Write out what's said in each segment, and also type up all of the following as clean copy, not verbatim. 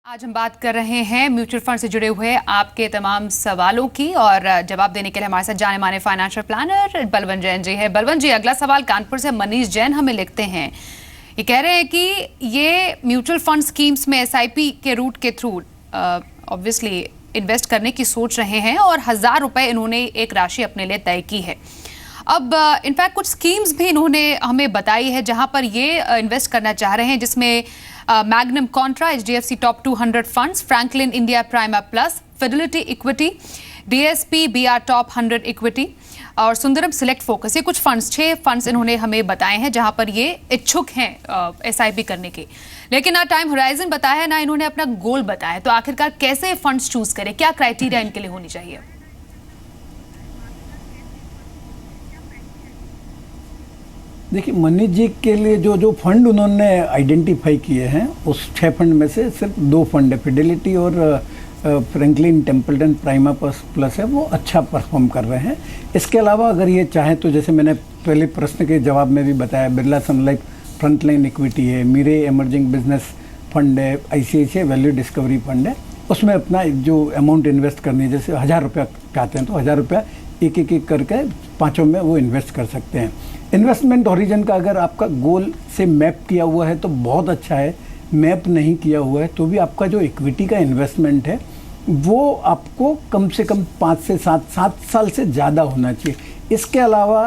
आज हम बात कर रहे हैं म्यूचुअल फंड से जुड़े हुए आपके तमाम सवालों की और जवाब देने के लिए हमारे साथ जाने माने फाइनेंशियल प्लानर बलवंत जैन जी है। बलवंत जी, अगला सवाल कानपुर से मनीष जैन हमें लिखते हैं। ये कह रहे हैं कि ये म्यूचुअल फंड स्कीम्स में एसआईपी के रूट के थ्रू ऑब्वियसली इन्वेस्ट करने की सोच रहे हैं और 1000 रुपए इन्होंने एक राशि अपने लिए तय की है। अब इनफैक्ट कुछ स्कीम्स भी इन्होंने हमें बताई है जहां पर ये इन्वेस्ट करना चाह रहे हैं, जिसमें Magnum Contra, HDFC top 200 funds, Franklin India Prima Plus, Fidelity Equity, DSP BR Top 100 equity और सुंदरम सिलेक्ट फोकस। ये कुछ फंड्स 6 फंड्स इन्होंने हमें बताए हैं जहां पर ये इच्छुक हैं एसआईपी करने के। लेकिन ना टाइम होराइजन बताया है, ना इन्होंने अपना गोल बताया। तो आखिरकार कैसे फंड्स चूज करें, क्या क्राइटेरिया इनके लिए होनी चाहिए? देखिए, मनीष जी के लिए जो फंड उन्होंने आइडेंटिफाई किए हैं, उस 6 फंड में से सिर्फ 2 फंड है, फिडेलिटी और फ्रैंकलिन टेम्पल्टन प्राइमा प्लस है, वो अच्छा परफॉर्म कर रहे हैं। इसके अलावा अगर ये चाहें तो जैसे मैंने पहले प्रश्न के जवाब में भी बताया, बिरला सन लाइफ फ्रंटलाइन इक्विटी है, मीरे इमर्जिंग बिजनेस फंड है, आईसीआईसीआई वैल्यू डिस्कवरी फंड है, उसमें अपना जो अमाउंट इन्वेस्ट करनी है, जैसे 1000 रुपया चाहते हैं तो 1000 रुपया एक करके 5 में वो इन्वेस्ट कर सकते हैं। इन्वेस्टमेंट ओरिजिन का अगर आपका गोल से मैप किया हुआ है तो बहुत अच्छा है, मैप नहीं किया हुआ है तो भी आपका जो इक्विटी का इन्वेस्टमेंट है वो आपको कम से कम 5 से 7 साल से ज़्यादा होना चाहिए। इसके अलावा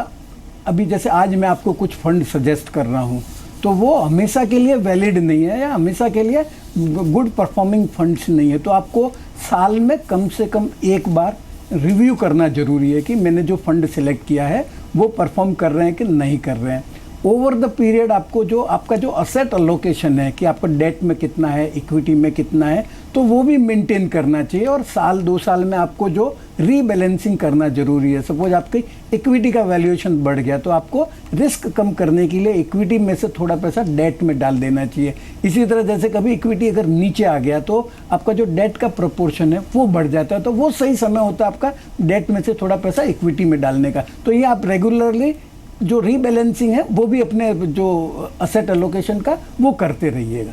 अभी जैसे आज मैं आपको कुछ फंड सजेस्ट कर रहा हूँ तो वो हमेशा के लिए वैलिड नहीं है या हमेशा के लिए गुड परफॉर्मिंग फंड्स नहीं है। तो आपको साल में कम से कम एक बार रिव्यू करना ज़रूरी है कि मैंने जो फंड सिलेक्ट किया है वो परफॉर्म कर रहे हैं कि नहीं कर रहे हैं। ओवर द पीरियड आपको जो आपका जो असेट अलोकेशन है कि आपका डेट में कितना है, इक्विटी में कितना है, तो वो भी मेंटेन करना चाहिए। और साल 2 साल में आपको जो रीबैलेंसिंग करना ज़रूरी है। सपोज आपकी इक्विटी का वैल्यूएशन बढ़ गया तो आपको रिस्क कम करने के लिए इक्विटी में से थोड़ा पैसा डेट में डाल देना चाहिए। इसी तरह जैसे कभी इक्विटी अगर नीचे आ गया तो आपका जो डेट का प्रोपोर्शन है वो बढ़ जाता है, तो वो सही समय होता है आपका डेट में से थोड़ा पैसा इक्विटी में डालने का। तो ये आप रेगुलरली जो रीबैलेंसिंग है वो भी अपने जो असेट एलोकेशन का वो करते रहिएगा।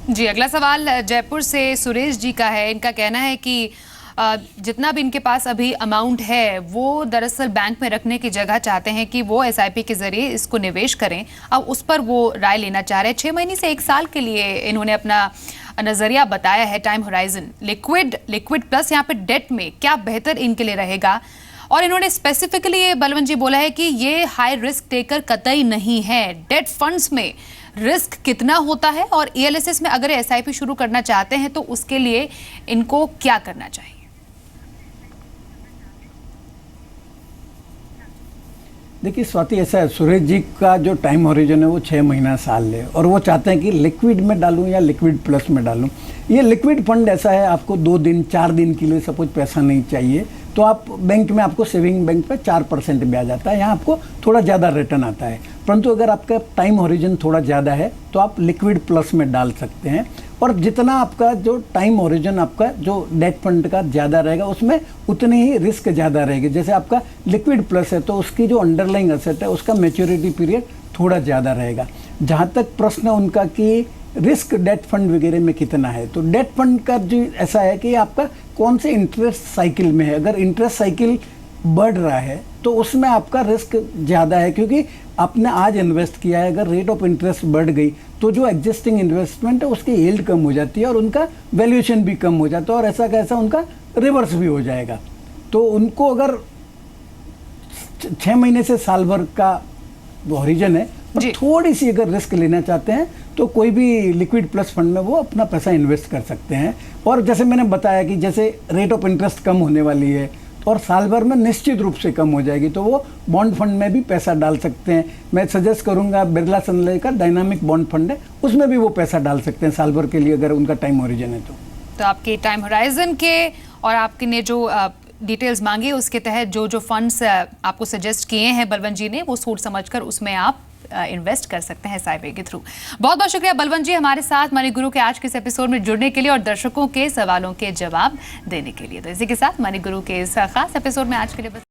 जी, अगला सवाल जयपुर से सुरेश जी का है। इनका कहना है कि जितना भी इनके पास अभी अमाउंट है वो दरअसल बैंक में रखने की जगह चाहते हैं कि वो एसआईपी के जरिए इसको निवेश करें। अब उस पर वो राय लेना चाह रहे हैं। 6 महीने से 1 साल के लिए इन्होंने अपना नजरिया बताया है। टाइम होराइजन लिक्विड प्लस यहाँ पे डेट में क्या बेहतर इनके लिए रहेगा? और इन्होंने स्पेसिफिकली ये बलवंत जी बोला है कि ये हाई रिस्क टेकर कतई नहीं है। डेट फंड्स में रिस्क कितना होता है और ईएलएसएस में अगर एसआईपी शुरू करना चाहते हैं तो उसके लिए इनको क्या करना चाहिए? देखिए स्वाति, ऐसा है, सुरेश जी का जो टाइम होरिजन है वो 6 महीना साल है और वो चाहते हैं कि लिक्विड में डालूं या लिक्विड प्लस में डालूं। ये लिक्विड फंड ऐसा है, आपको 2 दिन 4 दिन के लिए सपोज पैसा नहीं चाहिए तो आप बैंक में आपको सेविंग बैंक पे 4% ब्याज आता है, यहाँ आपको थोड़ा ज़्यादा रिटर्न आता है। परंतु अगर आपका टाइम होरिजन थोड़ा ज़्यादा है तो आप लिक्विड प्लस में डाल सकते हैं। और जितना आपका जो टाइम होरिजन आपका जो डेट फंड का ज़्यादा रहेगा उसमें उतनी ही रिस्क ज़्यादा रहेगी। जैसे आपका लिक्विड प्लस है तो उसकी जो अंडरलाइंग असेट है उसका मैच्योरिटी पीरियड थोड़ा ज़्यादा रहेगा। जहाँ तक प्रश्न उनका कि रिस्क डेट फंड वगैरह में कितना है, तो डेट फंड का जो ऐसा है कि आपका कौन से इंटरेस्ट साइकिल में है। अगर इंटरेस्ट साइकिल बढ़ रहा है तो उसमें आपका रिस्क ज़्यादा है, क्योंकि आपने आज इन्वेस्ट किया है, अगर रेट ऑफ इंटरेस्ट बढ़ गई तो जो एग्जिस्टिंग इन्वेस्टमेंट है उसकी यील्ड कम हो जाती है और उनका वैल्यूएशन भी कम हो जाता है और ऐसा कैसा उनका रिवर्स भी हो जाएगा। तो उनको अगर 6 महीने से साल भर का होरिजन है और थोड़ी सी अगर रिस्क लेना चाहते हैं तो कोई भी लिक्विड प्लस फंड में वो अपना पैसा इन्वेस्ट कर सकते हैं। और जैसे मैंने बताया कि जैसे रेट ऑफ इंटरेस्ट कम होने वाली है और साल भर में निश्चित रूप से कम हो जाएगी तो वो बॉन्ड फंड में भी पैसा डाल सकते हैं। मैं सजेस्ट करूंगा बिरला सन लाइफ का डायनामिक बॉन्ड फंड है, उसमें भी वो पैसा डाल सकते हैं साल भर के लिए अगर उनका टाइम होरिजन है तो आपके टाइम होराइजन के और आपके ने जो डिटेल्स मांगी उसके तहत जो फंड्स आपको सजेस्ट किए हैं बलवंत जी ने, वो सोच समझकर उसमें आप इन्वेस्ट कर सकते हैं एसआईपी के थ्रू। बहुत बहुत शुक्रिया बलवंत जी हमारे साथ मनी गुरु के आज के इस एपिसोड में जुड़ने के लिए और दर्शकों के सवालों के जवाब देने के लिए। तो इसी के साथ मनी गुरु के इस खास एपिसोड में आज के लिए बस